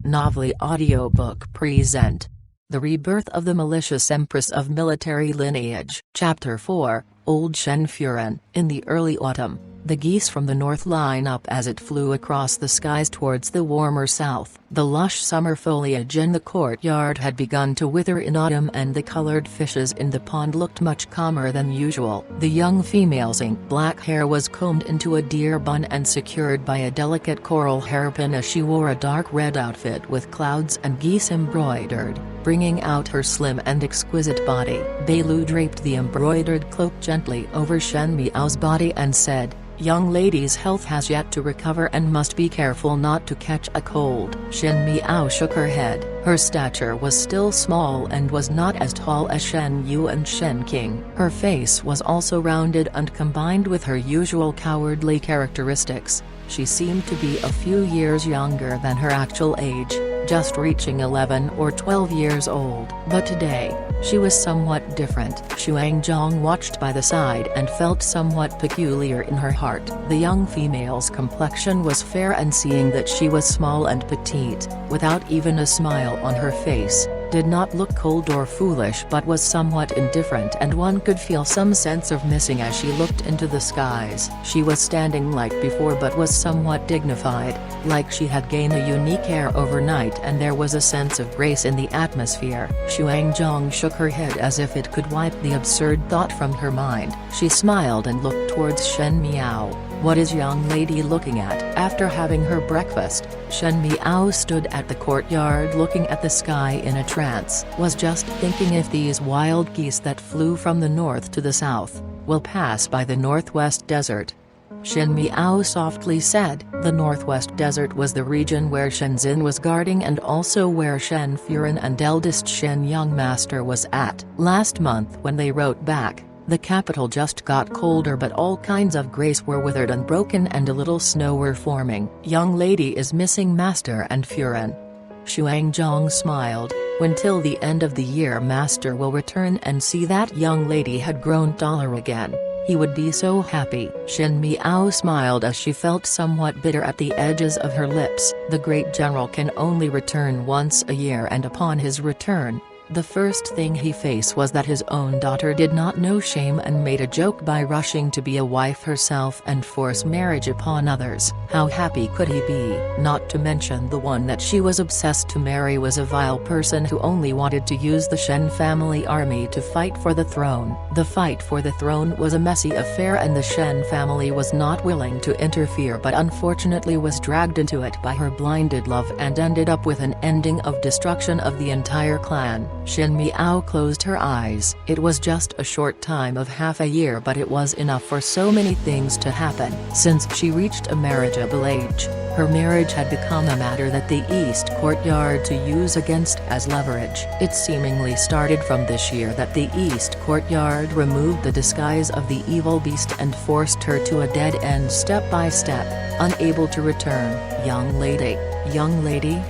Novely audiobook present The Rebirth of the Malicious Empress of Military Lineage. Chapter 4, Old Shen Furen. In the early autumn, the geese from the north line up as it flew across the skies towards the warmer south. The lush summer foliage in the courtyard had begun to wither in autumn, and the colored fishes in the pond looked much calmer than usual. The young female's ink-black hair was combed into a deer bun and secured by a delicate coral hairpin as she wore a dark red outfit with clouds and geese embroidered, bringing out her slim and exquisite body. Beilu draped the embroidered cloak gently over Shen Miao's body and said, "Young lady's health has yet to recover and must be careful not to catch a cold." Shen Miao shook her head. Her stature was still small and was not as tall as Shen Yu and Shen King. Her face was also rounded, and combined with her usual cowardly characteristics, she seemed to be a few years younger than her actual age, just reaching 11 or 12 years old. But today, she was somewhat different. Xuanzhang watched by the side and felt somewhat peculiar in her heart. The young female's complexion was fair, and seeing that she was small and petite, without even a smile on her face, did not look cold or foolish but was somewhat indifferent, and one could feel some sense of missing as she looked into the skies. She was standing like before but was somewhat dignified, like she had gained a unique air overnight, and there was a sense of grace in the atmosphere. Xuanzhang shook her head as if it could wipe the absurd thought from her mind. She smiled and looked towards Shen Miao. "What is young lady looking at?" After having her breakfast, Shen Miao stood at the courtyard looking at the sky in a trance. "Was just thinking if these wild geese that flew from the north to the south will pass by the northwest desert." Shen Miao softly said. The northwest desert was the region where Shenzhen was guarding, and also where Shen Furen and eldest Shen Young Master was at. Last month when they wrote back, the capital just got colder, but all kinds of grass were withered and broken and a little snow were forming. "Young lady is missing Master and Furen." Xuanzhang smiled. "When till the end of the year Master will return and see that young lady had grown taller again, he would be so happy." Shen Miao smiled as she felt somewhat bitter at the edges of her lips. The great general can only return once a year, and upon his return, the first thing he faced was that his own daughter did not know shame and made a joke by rushing to be a wife herself and force marriage upon others. How happy could he be? Not to mention the one that she was obsessed to marry was a vile person who only wanted to use the Shen family army to fight for the throne. The fight for the throne was a messy affair, and the Shen family was not willing to interfere, but unfortunately was dragged into it by her blinded love and ended up with an ending of destruction of the entire clan. Shen Miao closed her eyes. It was just a short time of half a year, but it was enough for so many things to happen. Since she reached a marriageable age, her marriage had become a matter that the East Courtyard to use against as leverage. It seemingly started from this year that the East Courtyard removed the disguise of the evil beast and forced her to a dead end step by step, unable to return. "Young lady, young lady?"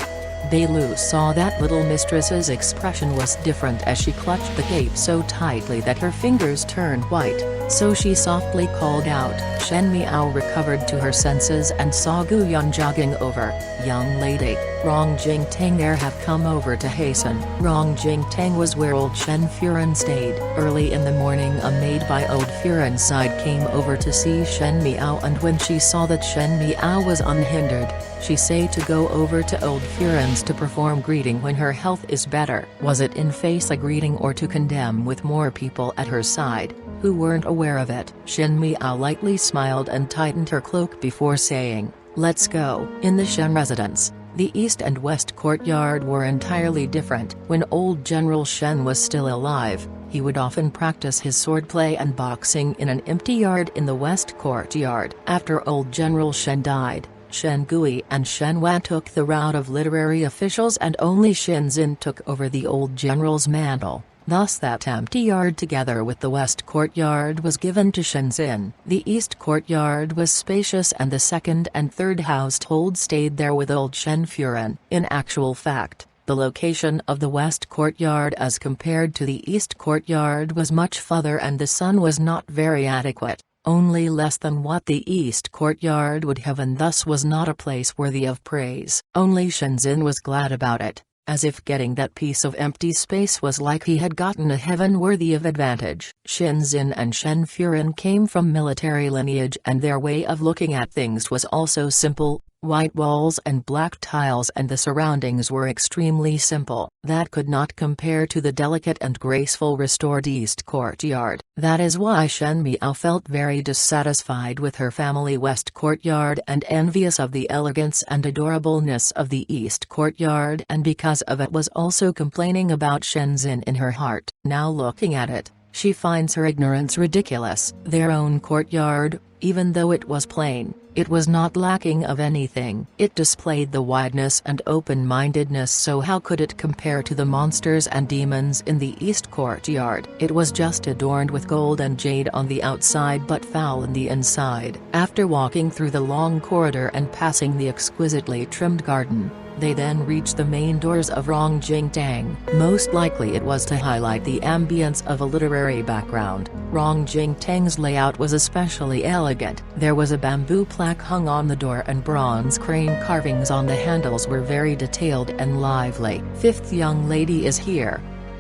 Beilu saw that little mistress's expression was different as she clutched the cape so tightly that her fingers turned white, so she softly called out. Shen Miao recovered to her senses and saw Gu Yun jogging over. "Young lady, Rong Jingtang there have come over to hasten." Rong Jingtang was where old Shen Furen stayed. Early in the morning a maid by old Furen's side came over to see Shen Miao, and when she saw that Shen Miao was unhindered, she said to go over to old Furen's to perform greeting when her health is better. Was it in face a greeting or to condemn with more people at her side, who weren't aware of it? Shen Miao lightly smiled and tightened her cloak before saying, "Let's go." In the Shen residence, the east and west courtyard were entirely different. When old General Shen was still alive, he would often practice his swordplay and boxing in an empty yard in the west courtyard. After old General Shen died, Shen Gui and Shen Wan took the route of literary officials, and only Shen Xin took over the old general's mantle. Thus that empty yard together with the west courtyard was given to Shen Xin. The east courtyard was spacious, and the second and third household stayed there with old Shen Furen. In actual fact, the location of the west courtyard as compared to the east courtyard was much further, and the sun was not very adequate. only less than what the East Courtyard would have, and thus was not a place worthy of praise. Only Shenzhen was glad about it, as if getting that piece of empty space was like he had gotten a heaven worthy of advantage. Shenzhen and Shen Furen came from military lineage, and their way of looking at things was also simple. White walls and black tiles, and the surroundings were extremely simple. That could not compare to the delicate and graceful restored East Courtyard. That is why Shen Miao felt very dissatisfied with her family West Courtyard and envious of the elegance and adorableness of the East Courtyard, and because of it was also complaining about Shenzhen in her heart. Now looking at it, she finds her ignorance ridiculous. Their own courtyard, even though it was plain, it was not lacking of anything. It displayed the wideness and open-mindedness, so how could it compare to the monsters and demons in the East Courtyard? It was just adorned with gold and jade on the outside but foul in the inside. After walking through the long corridor and passing the exquisitely trimmed garden, they then reached the main doors of Rongjingtang. Most likely it was to highlight the ambience of a literary background. Rongjingtang's layout was especially elegant. There was a bamboo plaque hung on the door, and bronze crane carvings on the handles were very detailed and lively. Fifth young lady is here.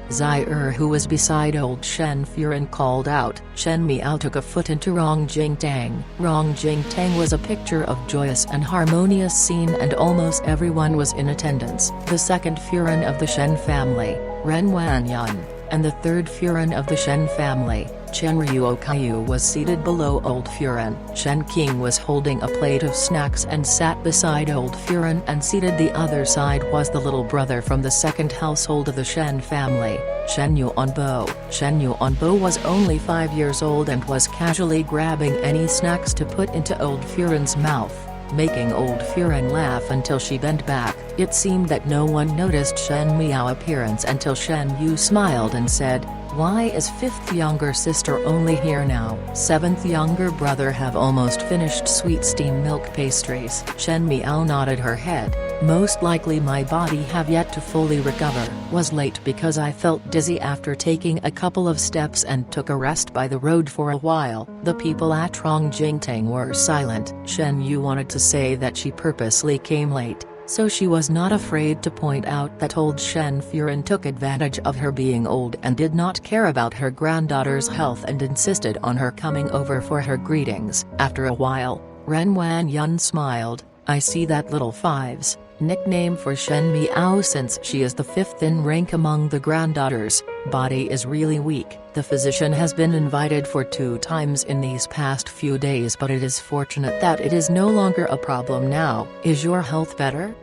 Zaire, who was beside old Shen Furen, called out. Shen Miao took a foot into Rongjingtang. Rongjingtang was a picture of joyous and harmonious scene, and almost everyone was in attendance. The second Furen of the Shen family, Ren Wanyan, and the third Furen of the Shen family, Chen Ryuokaiyu, was seated below old Furen. Shen King was holding a plate of snacks and sat beside old Furen, and seated the other side was the little brother from the second household of the Shen family, Shen Yuanbo. Shen Yuanbo was only 5 years old and was casually grabbing any snacks to put into old Furen's mouth, making old Furen laugh until she bent back. It seemed that no one noticed Shen Miao's appearance until Shen Yu smiled and said, "Why is fifth younger sister only here now?" Seventh younger brother have almost finished sweet steam milk pastries. Shen Miao nodded her head. Most likely my body have yet to fully recover. Was late because I felt dizzy after taking a couple of steps and took a rest by the road for a while. The people at Rongjingtang were silent. Shen Yu wanted to say that she purposely came late, so she was not afraid to point out that old Shen Furen took advantage of her being old and did not care about her granddaughter's health and insisted on her coming over for her greetings. After a while, Ren Wanyan smiled. "I see that little Fives," nickname for Shen Miao since she is the fifth in rank among the granddaughters, body is really weak. The physician has been invited for 2 times in these past few days, but it is fortunate that it is no longer a problem now. Is your health better?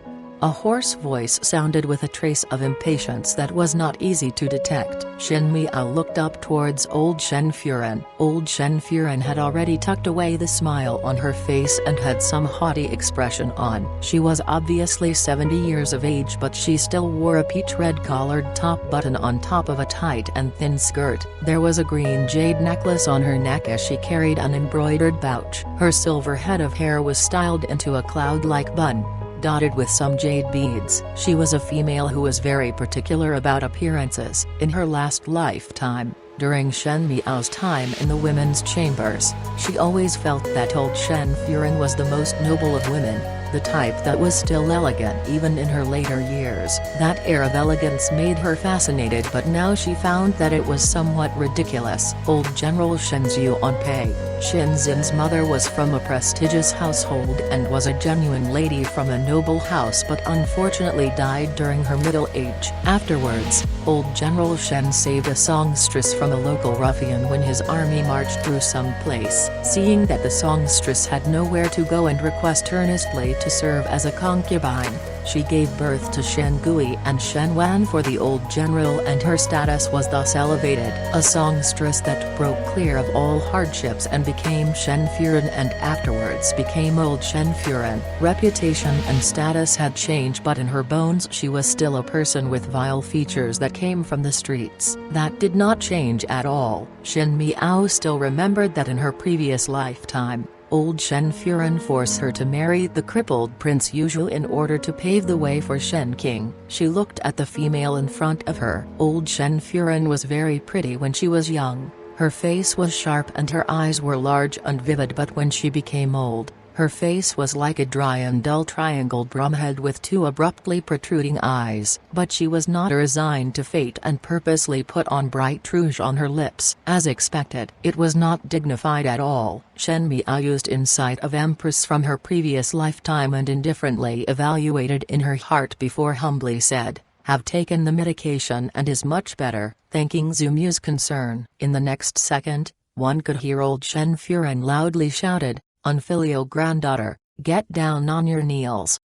A hoarse voice sounded with a trace of impatience that was not easy to detect. Shen Miao looked up towards old Shen Furen. Old Shen Furen had already tucked away the smile on her face and had some haughty expression on. She was obviously 70 years of age, but she still wore a peach red collared top button on top of a tight and thin skirt. There was a green jade necklace on her neck as she carried an embroidered pouch. Her silver head of hair was styled into a cloud-like bun, dotted with some jade beads. She was a female who was very particular about appearances. In her last lifetime, during Shen Miao's time in the women's chambers, she always felt that old Shen Furen was the most noble of women, the type that was still elegant even in her later years. That air of elegance made her fascinated, but now she found that it was somewhat ridiculous. Old General Shenzhu Onpei, Shenzhen's mother, was from a prestigious household and was a genuine lady from a noble house, but unfortunately died during her middle age. Afterwards, old General Shen saved a songstress from a local ruffian when his army marched through some place. Seeing that the songstress had nowhere to go and request earnestly to serve as a concubine, she gave birth to Shen Gui and Shen Wan for the old general, and her status was thus elevated. A songstress that broke clear of all hardships and became Shen Furen, and afterwards became old Shen Furen. Reputation and status had changed, but in her bones she was still a person with vile features that came from the streets. That did not change at all. Shen Miao still remembered that in her previous lifetime, old Shen Furen forced her to marry the crippled Prince Yuzhu in order to pave the way for Shen King. She looked at the female in front of her. Old Shen Furen was very pretty when she was young, Her face was sharp and her eyes were large and vivid, but when she became old, her face was like a dry and dull triangled drumhead with two abruptly protruding eyes. But she was not resigned to fate and purposely put on bright rouge on her lips. As expected, it was not dignified at all. Shen Mia used insight of Empress from her previous lifetime and indifferently evaluated in her heart before humbly said, "Have taken the medication and is much better," thanking Zumu's concern. In the next second, one could hear old Shen Furen loudly shouted, "Unfilial granddaughter, get down on your knees."